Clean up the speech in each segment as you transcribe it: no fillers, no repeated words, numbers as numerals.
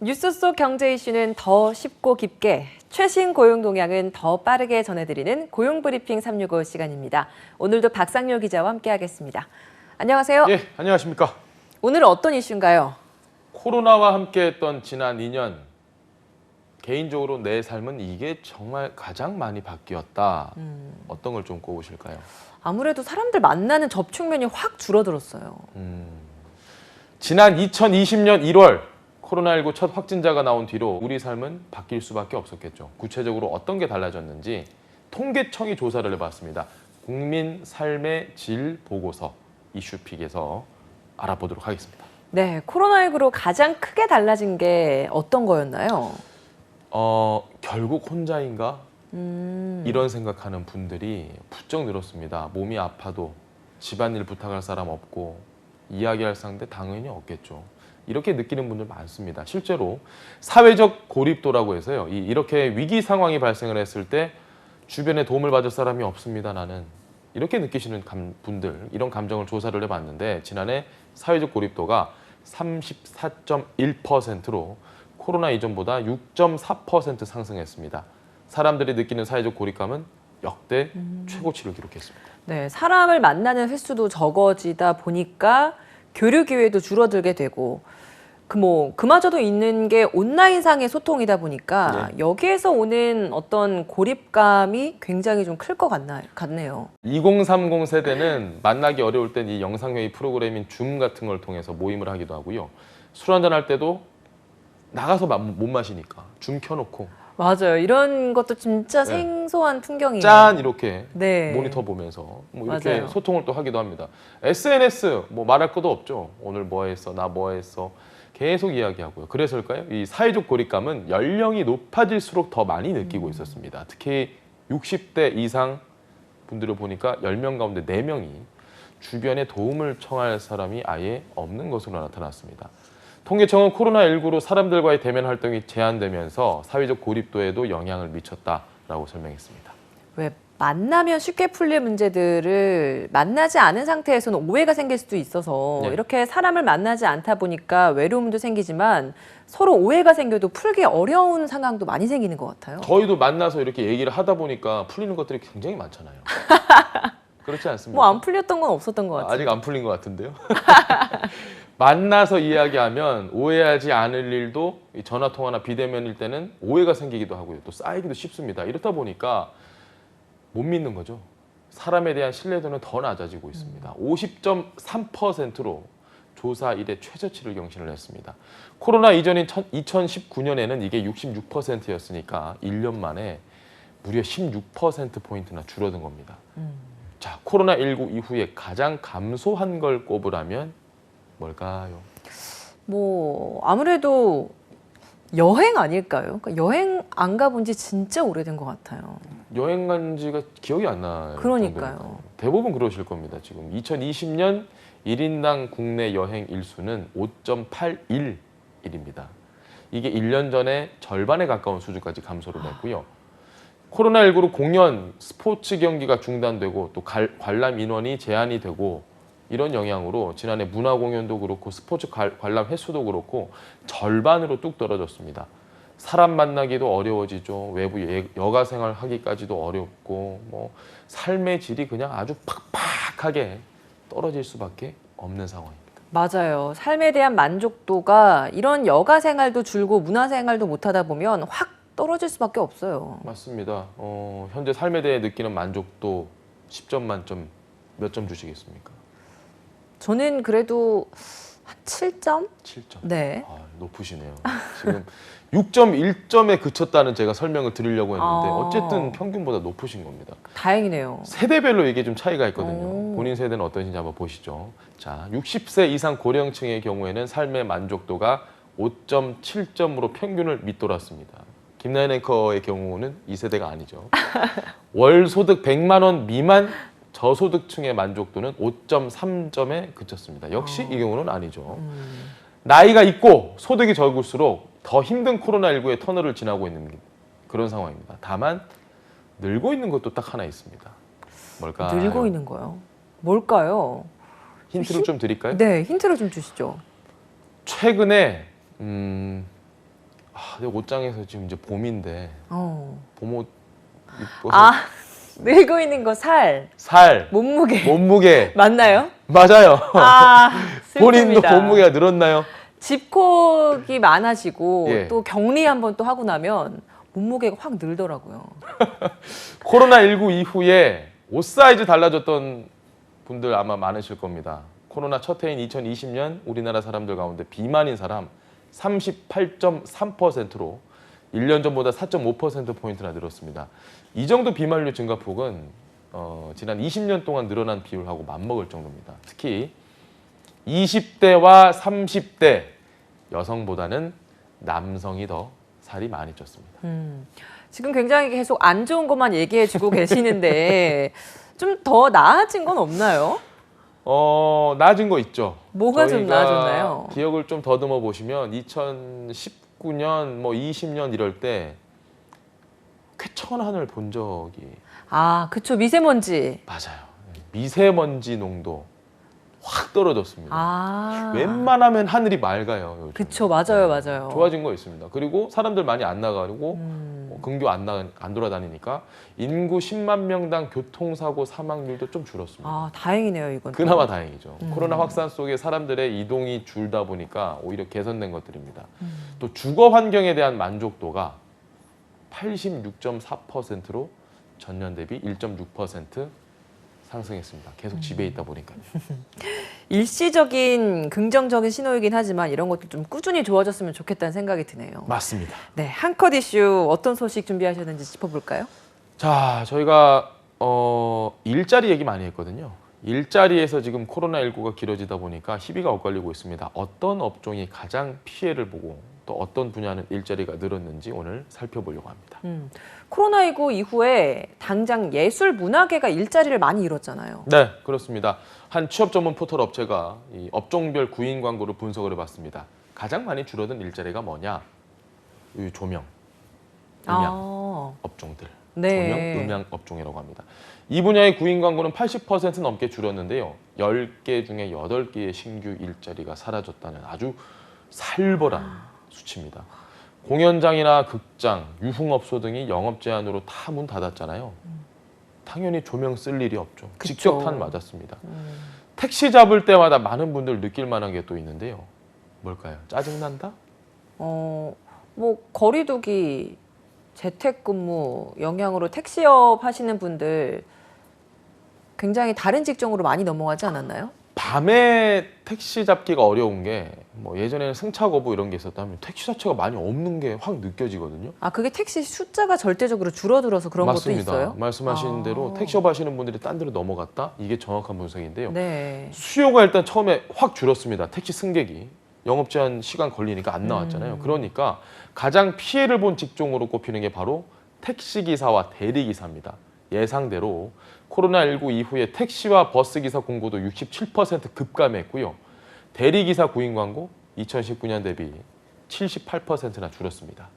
뉴스 속 경제 이슈는 더 쉽고 깊게, 최신 고용 동향은 더 빠르게 전해드리는 고용브리핑 365 시간입니다. 오늘도 박상률 기자와 함께하겠습니다. 안녕하세요. 예, 안녕하십니까. 오늘은 어떤 이슈인가요? 코로나와 함께했던 지난 2년, 개인적으로 내 삶은 이게 정말 가장 많이 바뀌었다. 어떤 걸 좀 꼽으실까요? 아무래도 사람들 만나는 접촉면이 확 줄어들었어요. 지난 2020년 1월 코로나19 첫 확진자가 나온 뒤로 우리 삶은 바뀔 수밖에 없었겠죠. 구체적으로 어떤 게 달라졌는지 통계청이 조사를 해봤습니다. 국민 삶의 질 보고서 이슈픽에서 알아보도록 하겠습니다. 네, 코로나19로 가장 크게 달라진 게 어떤 거였나요? 결국 혼자인가? 이런 생각하는 분들이 부쩍 늘었습니다. 몸이 아파도 집안일 부탁할 사람 없고 이야기할 상대 당연히 없겠죠. 이렇게 느끼는 분들 많습니다. 실제로 사회적 고립도라고 해서요. 이렇게 위기 상황이 발생을 했을 때 주변에 도움을 받을 사람이 없습니다. 나는 이렇게 느끼시는 분들, 이런 감정을 조사를 해봤는데 지난해 사회적 고립도가 34.1%로 코로나 이전보다 6.4% 상승했습니다. 사람들이 느끼는 사회적 고립감은 역대 최고치를 기록했습니다. 네, 사람을 만나는 횟수도 적어지다 보니까 교류 기회도 줄어들게 되고 그마저도 있는 게 온라인상의 소통이다 보니까 네. 여기에서 오는 어떤 고립감이 굉장히 좀 클 것 같네요. 2030 세대는 만나기 어려울 땐 이 영상회의 프로그램인 줌 같은 걸 통해서 모임을 하기도 하고요. 술 한잔 할 때도 나가서 못 마시니까 줌 켜놓고 맞아요. 이런 것도 진짜 네. 생소한 풍경이에요. 짠 이렇게 네. 모니터 보면서 이렇게 맞아요. 소통을 또 하기도 합니다. SNS 말할 것도 없죠. 오늘 뭐 했어, 나 뭐 했어. 계속 이야기하고요. 그래서일까요? 이 사회적 고립감은 연령이 높아질수록 더 많이 느끼고 있었습니다. 특히 60대 이상 분들을 보니까 10명 가운데 4명이 주변에 도움을 청할 사람이 아예 없는 것으로 나타났습니다. 통계청은 코로나19로 사람들과의 대면 활동이 제한되면서 사회적 고립도에도 영향을 미쳤다라고 설명했습니다. 왜 만나면 쉽게 풀릴 문제들을 만나지 않은 상태에서는 오해가 생길 수도 있어서 네. 이렇게 사람을 만나지 않다 보니까 외로움도 생기지만 서로 오해가 생겨도 풀기 어려운 상황도 많이 생기는 것 같아요. 저희도 만나서 이렇게 얘기를 하다 보니까 풀리는 것들이 굉장히 많잖아요. 그렇지 않습니까? 뭐 안 풀렸던 건 없었던 것 같아요. 아직 안 풀린 것 같은데요. 만나서 이야기하면 오해하지 않을 일도 전화통화나 비대면일 때는 오해가 생기기도 하고요. 또 쌓이기도 쉽습니다. 이렇다 보니까 못 믿는 거죠. 사람에 대한 신뢰도는 더 낮아지고 있습니다. 50.3%로 조사 이래 최저치를 경신을 했습니다. 코로나 이전인 2019년에는 이게 66%였으니까 1년 만에 무려 16%포인트나 줄어든 겁니다. 자, 코로나19 이후에 가장 감소한 걸 꼽으라면 뭘까요? 아무래도 여행 아닐까요? 그러니까 여행 안 가본 지 진짜 오래된 것 같아요. 여행 간 지가 기억이 안 나요. 그러니까요. 정도니까요. 대부분 그러실 겁니다. 지금 2020년 1인당 국내 여행 일수는 5.81일입니다. 이게 1년 전에 절반에 가까운 수준까지 감소를 했고요. 코로나19로 공연, 스포츠 경기가 중단되고 또 관람 인원이 제한이 되고 이런 영향으로 지난해 문화 공연도 그렇고 스포츠 관람 횟수도 그렇고 절반으로 뚝 떨어졌습니다. 사람 만나기도 어려워지죠. 외부 여가 생활 하기까지도 어렵고 삶의 질이 그냥 아주 팍팍하게 떨어질 수밖에 없는 상황입니다. 맞아요. 삶에 대한 만족도가 이런 여가 생활도 줄고 문화 생활도 못하다 보면 확 떨어질 수밖에 없어요. 맞습니다. 현재 삶에 대해 느끼는 만족도 10점 만점 몇 점 주시겠습니까? 저는 그래도 한 7점? 7점. 네. 높으시네요. 지금 6.1점에 그쳤다는 제가 설명을 드리려고 했는데 어쨌든 평균보다 높으신 겁니다. 다행이네요. 세대별로 이게 좀 차이가 있거든요. 오. 본인 세대는 어떠신지 한번 보시죠. 자, 60세 이상 고령층의 경우에는 삶의 만족도가 5.7점으로 평균을 밑돌았습니다. 김나연 앵커의 경우는 이 세대가 아니죠. 월 소득 100만 원 미만 저소득층의 만족도는 5.3점에 그쳤습니다. 역시 이 경우는 아니죠. 나이가 있고 소득이 적을수록 더 힘든 코로나19의 터널을 지나고 있는 그런 상황입니다. 다만 늘고 있는 것도 딱 하나 있습니다. 뭘까요? 늘고 있는 거요. 뭘까요? 힌트를 좀 드릴까요? 네, 힌트를 좀 주시죠. 최근에 내 옷장에서 지금 이제 봄인데 봄옷 입고서 아, 늘고 있는 거 살, 살, 몸무게 맞나요? 맞아요. 아, 본인도 슬픕니다. 몸무게가 늘었나요? 집콕이 많아지고 예. 또 격리 한번 또 하고 나면 몸무게가 확 늘더라고요. 코로나19 이후에 옷 사이즈 달라졌던 분들 아마 많으실 겁니다. 코로나 첫 해인 2020년 우리나라 사람들 가운데 비만인 사람 38.3%로 1년 전보다 4.5%포인트나 늘었습니다. 이 정도 비만료 증가폭은 지난 20년 동안 늘어난 비율하고 맞먹을 정도입니다. 특히 20대와 30대 여성보다는 남성이 더 살이 많이 쪘습니다. 지금 굉장히 계속 안 좋은 것만 얘기해주고 계시는데 좀 더 나아진 건 없나요? 나아진 거 있죠. 뭐가 좀 저희가 나아졌나요? 기억을 좀 더듬어 보시면 2019년, 20년 이럴 때 쾌천한을 본 적이 아, 그쵸. 미세먼지. 맞아요. 미세먼지 농도 확 떨어졌습니다. 아, 웬만하면 하늘이 맑아요. 요즘. 그쵸. 맞아요, 맞아요. 좋아진 거 있습니다. 그리고 사람들 많이 안 나가고 근교 안 돌아다니니까 인구 10만 명당 교통사고 사망률도 좀 줄었습니다. 아, 다행이네요, 이건. 그나마 다행이죠. 코로나 확산 속에 사람들의 이동이 줄다 보니까 오히려 개선된 것들입니다. 또 주거 환경에 대한 만족도가 86.4%로 전년 대비 1.6% 상승했습니다. 계속 집에 있다 보니까요. 일시적인 긍정적인 신호이긴 하지만 이런 것들 좀 꾸준히 좋아졌으면 좋겠다는 생각이 드네요. 맞습니다. 네, 한컷 이슈 어떤 소식 준비하셨는지 짚어볼까요? 자, 저희가 일자리 얘기 많이 했거든요. 일자리에서 지금 코로나19가 길어지다 보니까 희비가 엇갈리고 있습니다. 어떤 업종이 가장 피해를 보고 또 어떤 분야는 일자리가 늘었는지 오늘 살펴보려고 합니다. 코로나19 이후에 당장 예술 문화계가 일자리를 많이 잃었잖아요. 네, 그렇습니다. 한 취업 전문 포털 업체가 이 업종별 구인 광고를 분석을 해봤습니다. 가장 많이 줄어든 일자리가 뭐냐? 이 조명, 음향 아, 업종들. 네. 조명, 음향 업종이라고 합니다. 이 분야의 구인 광고는 80% 넘게 줄었는데요. 10개 중에 8개의 신규 일자리가 사라졌다는 아주 살벌한 수치입니다. 공연장이나 극장, 유흥업소 등이 영업 제한으로 다 문 닫았잖아요. 당연히 조명 쓸 일이 없죠. 그쵸. 직격탄 맞았습니다. 택시 잡을 때마다 많은 분들 느낄 만한 게 또 있는데요. 뭘까요? 짜증난다? 뭐 거리두기, 재택근무 영향으로 택시업 하시는 분들 굉장히 다른 직종으로 많이 넘어가지 않았나요? 밤에 택시 잡기가 어려운 게 뭐 예전에는 승차 거부 이런 게 있었다면 택시 자체가 많이 없는 게 확 느껴지거든요. 아, 그게 택시 숫자가 절대적으로 줄어들어서 그런 맞습니다. 것도 있어요? 말씀하신 대로 택시업 하시는 분들이 딴 데로 넘어갔다? 이게 정확한 분석인데요. 네. 수요가 일단 처음에 확 줄었습니다. 택시 승객이. 영업 제한 시간 걸리니까 안 나왔잖아요. 그러니까 가장 피해를 본 직종으로 꼽히는 게 바로 택시기사와 대리기사입니다. 예상대로 코로나19 이후에 택시와 버스기사 공고도 67% 급감했고요. 대리기사 구인 광고 2019년 대비 78%나 줄었습니다.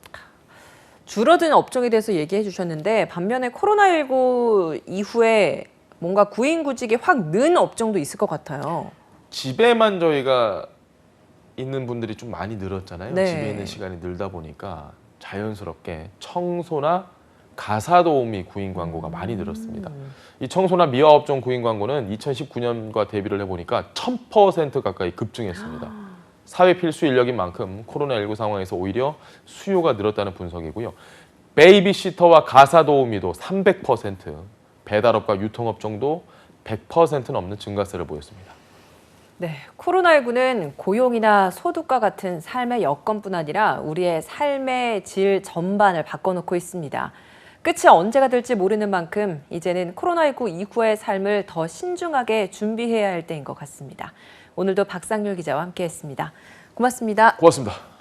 줄어든 업종에 대해서 얘기해 주셨는데 반면에 코로나19 이후에 뭔가 구인구직이 확 는 업종도 있을 것 같아요. 집에만 저희가 있는 분들이 좀 많이 늘었잖아요. 네. 집에 있는 시간이 늘다 보니까 자연스럽게 청소나 가사 도우미 구인 광고가 많이 늘었습니다. 이 청소나 미화 업종 구인 광고는 2019년과 대비를 해보니까 1000% 가까이 급증했습니다. 사회 필수 인력인 만큼 코로나19 상황에서 오히려 수요가 늘었다는 분석이고요. 베이비시터와 가사 도우미도 300%, 배달업과 유통업종도 100% 넘는 증가세를 보였습니다. 네, 코로나19는 고용이나 소득과 같은 삶의 여건뿐 아니라 우리의 삶의 질 전반을 바꿔놓고 있습니다. 끝이 언제가 될지 모르는 만큼 이제는 코로나19 이후의 삶을 더 신중하게 준비해야 할 때인 것 같습니다. 오늘도 박상률 기자와 함께했습니다. 고맙습니다. 고맙습니다.